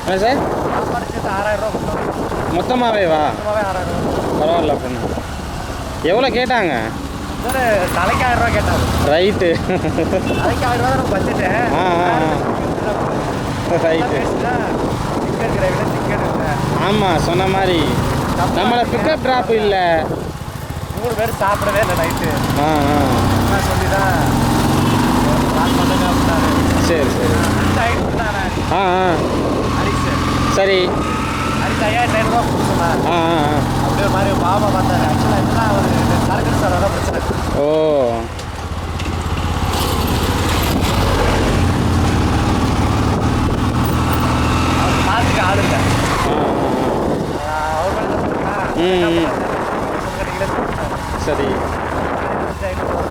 என்ன சார்? சாப்பாடு சேர்த்து 6000 ரூபா மொத்தமாகவே வா? மொத்தமாகவே 6000 ரூபா. பரவாயில்ல பொண்ணு. எவ்வளோ கேட்டாங்க? தலைக்கு 1000 ரூபா கேட்டாங்க. ரைட்டு. தலைக்கு 1000 ரூபா தான் பட்ஜெட்டு. ரைட்டு. டிக்கெட் கிடையாது, டிக்கெட் இல்லை. ஆமாம், சொன்ன மாதிரி நம்மளை பிக்கப் ட்ராப் இல்லை. 3 பேர் சாப்பிடவே இல்லை நைட்டு. சொல்லி தான் ஸ்டார்ட் பண்ணுங்க அப்படின்னாரு. சரி சரி. ஹரிஷ் சரி. ஹரிஷ் 5500 ரூபா கொடுத்துருந்தா. அப்படியே ஒரு மாதிரி பாவமாக பார்த்தாரு. ஆக்சுவலாக என்னன்னா அவர் சரக்கு சார் அதான் பிரச்சனை. ஓ, அவர் பார்த்துக்க ஆள் இல்லை. அவர் மேலே சரி.